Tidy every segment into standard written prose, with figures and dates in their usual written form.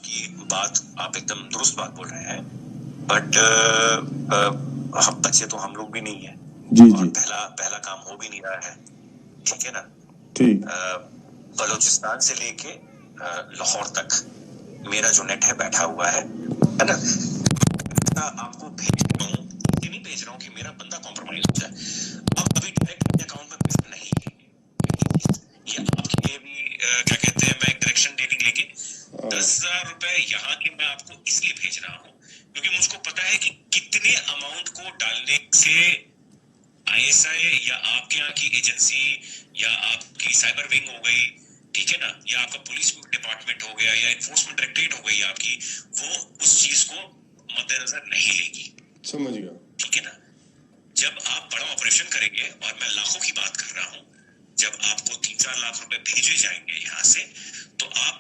आपकी बात, आप एकदम दुरुस्त बात बोल रहे हैं, बट हम बच्चे तो हम लोग भी नहीं है जी और जी पहला काम हो भी नहीं रहा है, ठीक है ना। ठीक। बलूचिस्तान से लेके लाहौर तक मेरा जो नेट है बैठा हुआ है ना। आपको भेज रहा हूँ, ये नहीं भेज रहा हूँ कि मेरा बंदा कॉम्प्रोमाइज हो जाए। अब अभी डायरेक्ट अकाउंट में पैसा नहीं है, ये आपके लिए भी क्या कहते हैं, मैं एक डायरेक्शन देने लेके 10,000 रुपए यहाँ के मैं आपको इसलिए भेज रहा हूँ क्योंकि मुझको पता है कि कितने अमाउंट को डालने से आईएसआई या आपके यहाँ की एजेंसी या आपकी साइबर विंग हो गई, ठीक है ना, या आपका पुलिस डिपार्टमेंट हो गया या एनफोर्समेंट डायरेक्टरेट हो गई आपकी, वो उस चीज को मद्देनजर नहीं लेगी। समझ गया। ठीक है ना। जब आप बड़ा ऑपरेशन करेंगे, और मैं लाखों की बात कर रहा हूँ, जब आपको 3-4 लाख रुपए भेजे जाएंगे यहाँ से, तो आप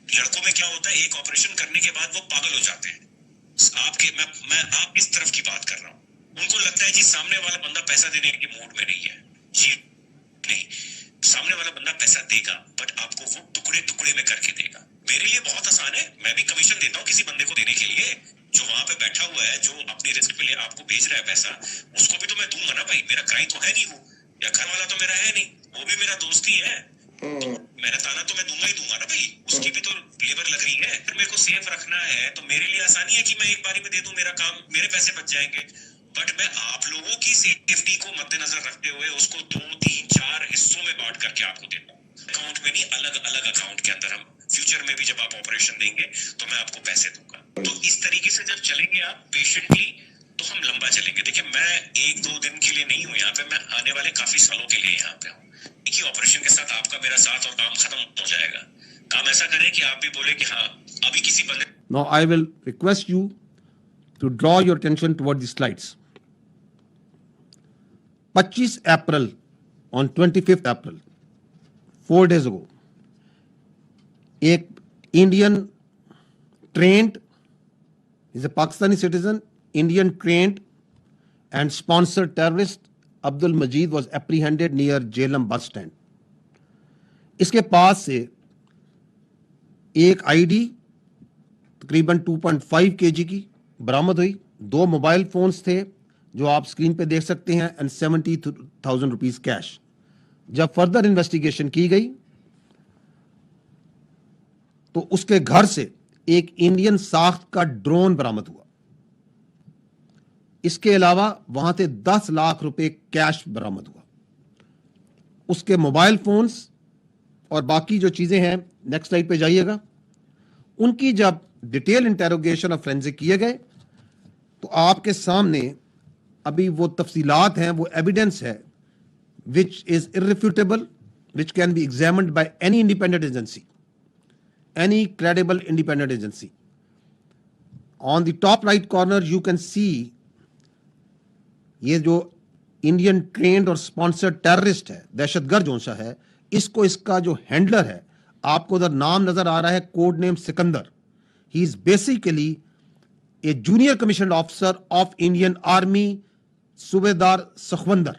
लड़कों में क्या होता है, एक ऑपरेशन करने के बाद वो पागल हो जाते हैं। आपके मैं आप इस तरफ की बात कर रहा हूँ। उनको लगता है जी सामने वाला बंदा पैसा देने के मूड में नहीं है। जी नहीं, सामने वाला बंदा पैसा देगा, बट आपको वो टुकड़े टुकड़े में करके देगा। मेरे लिए बहुत आसान है, मैं भी कमीशन देता हूँ किसी बंदे को देने के लिए जो वहां पे बैठा हुआ है, जो अपनी रिस्क पे आपको भेज रहा है पैसा, उसको भी तो मैं दूंगा ना भाई, मेरा क्लाइंट तो है नहीं वो, या घर वाला तो मेरा है नहीं, वो भी मेरा दोस्त ही है, तो मेरा ताना तो मैं दूंगा ही दूंगा ना भाई, उसकी भी तो लेबर लग रही है। फिर मेरे को सेफ रखना है तो मेरे लिए आसानी है कि मैं एक बारी में दे दूं, मेरा काम, मेरे पैसे बच जाएंगे। बट मैं आप लोगों की सेफ्टी को मद्देनजर रखते हुए उसको 2-3-4 हिस्सों में बांट करके आपको देता हूँ, अकाउंट में नहीं, अलग अलग अकाउंट के अंदर। हम फ्यूचर में भी जब आप ऑपरेशन देंगे तो मैं आपको पैसे दूंगा। तो इस तरीके से जब चलेंगे आप पेशेंटली, तो हम लंबा चलेंगे। देखिए, मैं 1-2 दिन के लिए नहीं हूँ यहाँ पे, मैं आने वाले काफी सालों के लिए यहाँ पे हूँ। एक ही ऑपरेशन के साथ आपका मेरा साथ और काम खत्म हो जाएगा। काम ऐसा करें कि आप भी बोले कि हाँ अभी किसी बंदे। Now I will request you to draw your attention toward the slides. 25 April, on 25th April, 4 days ago, एक Indian trained, is a Pakistani citizen, Indian trained and sponsored terrorist Abdul Majid was apprehended near Jhelum bus stand. इसके पास से एक ID तकरीबन 2.5 kg की बरामद हुई, 2 mobile phones थे जो आप स्क्रीन पे देख सकते हैं, एंड 70,000 रुपीज कैश। जब फर्दर इन्वेस्टिगेशन की गई तो उसके घर से एक इंडियन साख्त का ड्रोन बरामद हुआ। इसके अलावा वहां से 10 लाख रुपए कैश बरामद हुआ। उसके मोबाइल फोन्स और बाकी जो चीजें हैं, नेक्स्ट स्लाइड पे जाइएगा, उनकी जब डिटेल इंटेरोगेशन और फोरेंसिक किए गए तो आपके सामने अभी वो तफसीलात हैं, वो एविडेंस है which is irrefutable, which can be examined by any independent agency, any credible independent agency. On the top right corner you can see ये जो इंडियन ट्रेंड और स्पॉन्सर्ड टेररिस्ट है, दहशतगर्द जो सा है, इसको इसका जो हैंडलर है, आपको उधर नाम नजर आ रहा है, code name Sikandar. He is basically a junior commission officer of Indian army, subedar Sakhwandar.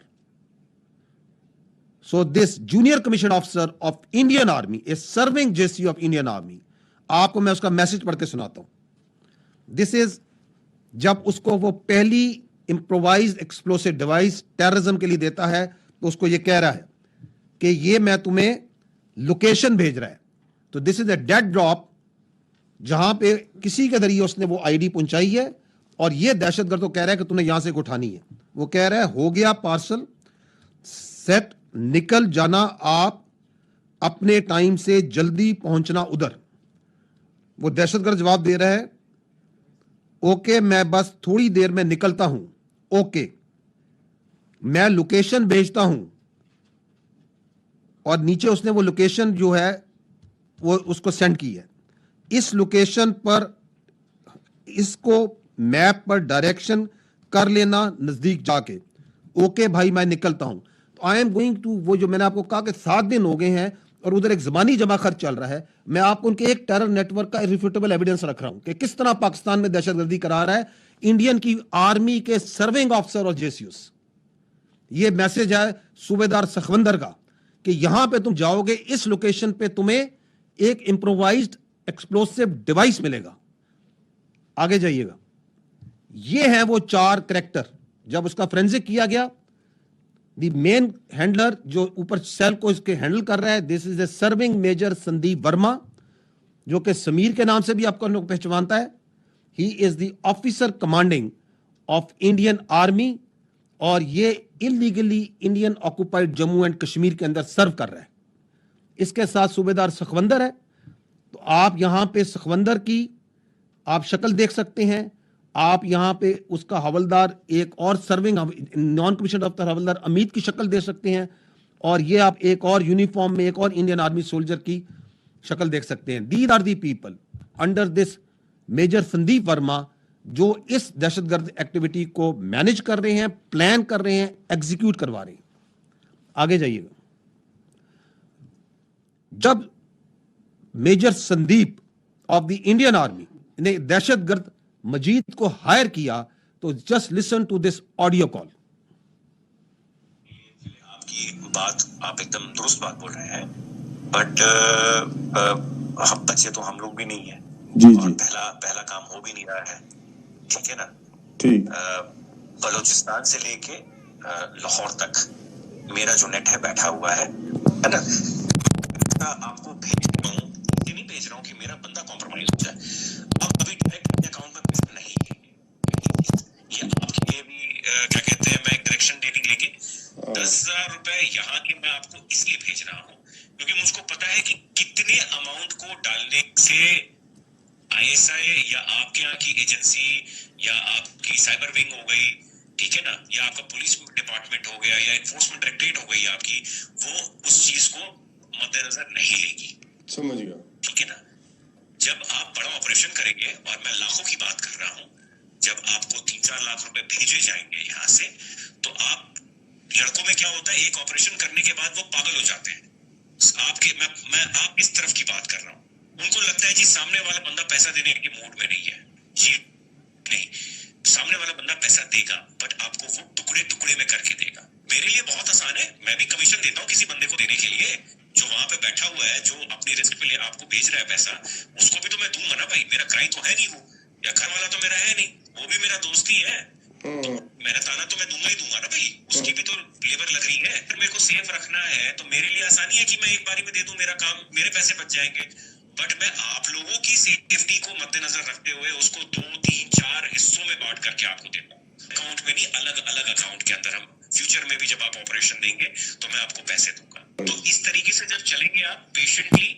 So this junior commission officer of Indian army is serving JC of Indian army. आपको मैं उसका मैसेज पढ़ के सुनाता हूं। दिस इज जब उसको वो पहली इंप्रोवाइज्ड एक्सप्लोसिव डिवाइस टेररिज्म के लिए देता है, तो उसको ये कह रहा है कि ये मैं तुम्हें लोकेशन भेज रहा है। तो this is a dead drop, जहां पे किसी के जरिए उसने वो आईडी पहुंचाई है, और ये दहशतगर्द तो कह रहा है कि तूने यहां से उठानी है। वो कह रहा है हो गया पार्सल सेट, निकल जाना आप अपने टाइम से, जल्दी पहुंचना उधर। वो दहशतगर्द जवाब दे रहा है ओके मैं बस थोड़ी देर में निकलता हूं, ओके मैं लोकेशन भेजता हूं। और नीचे उसने वो लोकेशन जो है वो उसको सेंड की है। इस लोकेशन पर इसको मैप पर डायरेक्शन कर लेना नजदीक जाके, ओके भाई मैं निकलता हूं। तो आई एम गोइंग टू, वो जो मैंने आपको कहा कि 7 दिन हो गए हैं और उधर एक जबानी जमा खर्च चल रहा है, मैं आपको उनके एक टेरर नेटवर्क का इररिफ्यूटेबल एविडेंस रख रहा हूं कि किस तरह पाकिस्तान में दहशतगर्दी करा रहा है इंडियन की आर्मी के सर्विंग ऑफिसर और जेसीयूस। ये मैसेज है सूबेदार सखवंदर का कि यहां पे तुम जाओगे, इस लोकेशन पे तुम्हें एक इंप्रोवाइज्ड एक्सप्लोसिव डिवाइस मिलेगा। आगे जाइएगा, ये है वो 4 कैरेक्टर। जब उसका फोरेंसिक किया गया, द मेन हैंडलर जो ऊपर सेल को इसके हैंडल कर रहा है, this is a serving major Sandeep Verma, जो कि समीर के नाम से भी आपको लोग पहचानता है। He is the officer commanding of Indian army, और ये illegally Indian occupied Jammu and Kashmir के अंदर सर्व कर रहा है। इसके साथ सूबेदार सखवंदर है। तो आप यहां पे सखवंदर की आप शक्ल देख सकते हैं। आप यहां पे उसका हवलदार, एक और सर्विंग नॉन कमीशन ऑफिसर हवलदार अमित की शक्ल देख सकते हैं। और ये आप एक और यूनिफॉर्म में एक और इंडियन आर्मी सोल्जर की शक्ल देख सकते हैं। These are the people under this major Sandeep Verma, जो इस दहशतगर्द एक्टिविटी को मैनेज कर रहे हैं, प्लान कर रहे हैं, एग्जीक्यूट करवा रहे हैं। आगे जाइएगा। जब major Sandeep of the Indian army ने दहशतगर्द मजीद को हायर किया, तो just listen to this audio call. आपकी बात, आप एकदम दुरुस्त बात बोल रहे हैं, बट हम बच्चे तो हम लोग भी नहीं है जी और जी पहला काम हो भी नहीं रहा है, ठीक है ना। ठीक बलूचिस्तान से लेके लाहौर तक मेरा जो नेट है बैठा हुआ है ना। आपको भेज रहा हूँ, ये नहीं भेज रहा हूँ कि मेरा बंदा कॉम्प्रोमाइज हो जाए। अब अभी डायरेक्ट अपने अकाउंट में पैसा नहीं है, ये आपके लिए भी क्या कहते हैं, मैं एक डायरेक्शन देने के लिए 10,000 रुपए यहाँ के मैं आपको इसलिए भेज रहा हूँ क्योंकि मुझको पता है कि कितने अमाउंट को डालने से आईएसआई या आपके यहाँ की एजेंसी या आपकी साइबर विंग हो गई, ठीक है ना, या आपका पुलिस डिपार्टमेंट हो गया या एनफोर्समेंट डायरेक्टरेट हो गई आपकी, वो उस चीज को मद्देनजर नहीं लेगी। समझ गया। ठीक है ना। जब आप बड़ा ऑपरेशन करेंगे, और मैं लाखों की बात कर रहा हूं, जब आपको 3-4 लाख रुपए भेजे जाएंगे यहां से, तो आप लड़कों में क्या होता है, एक ऑपरेशन करने के बाद वो पागल हो जाते हैं। मैं आप इस तरफ की बात कर रहा हूं। उनको लगता है जी सामने वाला बंदा पैसा देने के मूड में नहीं है। जी नहीं, सामने वाला बंदा पैसा देगा, बट आपको वो टुकड़े टुकड़े में करके देगा। मेरे लिए बहुत आसान है, मैं भी कमीशन देता हूँ किसी बंदे को देने के लिए, जो वहां पे बैठा हुआ है, जो अपनी रिस्क पे आपको भेज रहा है पैसा, उसको भी तो मैं दूंगा ना भाई। मेरा क्लाइंट तो है नहीं वो, या घर वाला तो मेरा है नहीं, वो भी मेरा दोस्त ही है, तो मेरा ताना तो मैं दूंगा ही दूंगा ना भाई। उसकी भी तो लेबर लग रही है, फिर मेरे को सेफ रखना है, तो मेरे लिए आसानी है कि मैं एक बारी में दे दूं, मेरा काम, मेरे पैसे बच जाएंगे। बट मैं आप लोगों की सेफ्टी को मद्देनजर रखते हुए उसको 2-3-4 हिस्सों में बांट करके आपको देता हूँ, अकाउंट में नहीं, अलग अलग अकाउंट के अंदर। हम फ्यूचर में भी जब आप ऑपरेशन देंगे तो मैं आपको पैसे दूंगा। तो इस तरीके से जब चलेंगे आप पेशेंटली,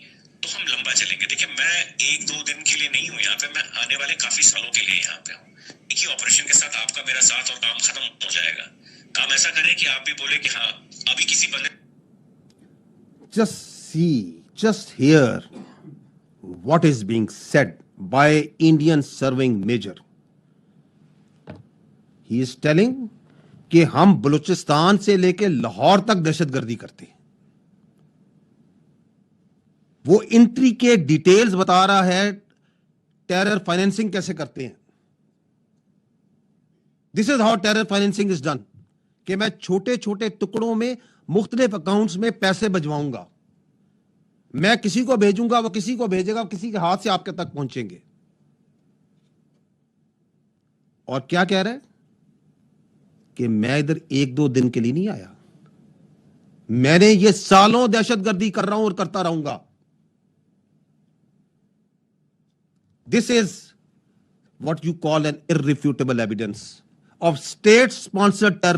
तो हम लंबा चलेंगे। देखिए, मैं 1-2 दिन के लिए नहीं हूँ यहाँ पे, मैं आने वाले काफी सालों के लिए यहाँ पे हूँ। एक ही ऑपरेशन के साथ आपका मेरा साथ और काम खत्म हो जाएगा। काम ऐसा करें कि आप भी बोले कि हाँ, अभी किसी बंदे just hear what is being said by Indian serving major. He is telling कि हम बलूचिस्तान से लेके लाहौर तक दहशतगर्दी करते हैं। वो इंट्री के डिटेल्स बता रहा है, टेरर फाइनेंसिंग कैसे करते हैं। This is how terror financing is done, कि मैं छोटे छोटे टुकड़ों में मुख्तलिफ अकाउंट्स में पैसे भिजवाऊंगा, मैं किसी को भेजूंगा, वो किसी को भेजेगा, किसी के हाथ से आपके तक पहुंचेंगे। और क्या कह रहा है कि मैं इधर 1-2 दिन के लिए नहीं आया, मैंने ये सालों दहशतगर्दी कर रहा हूं और करता रहूंगा। This is what you call an irrefutable evidence of state sponsored terrorism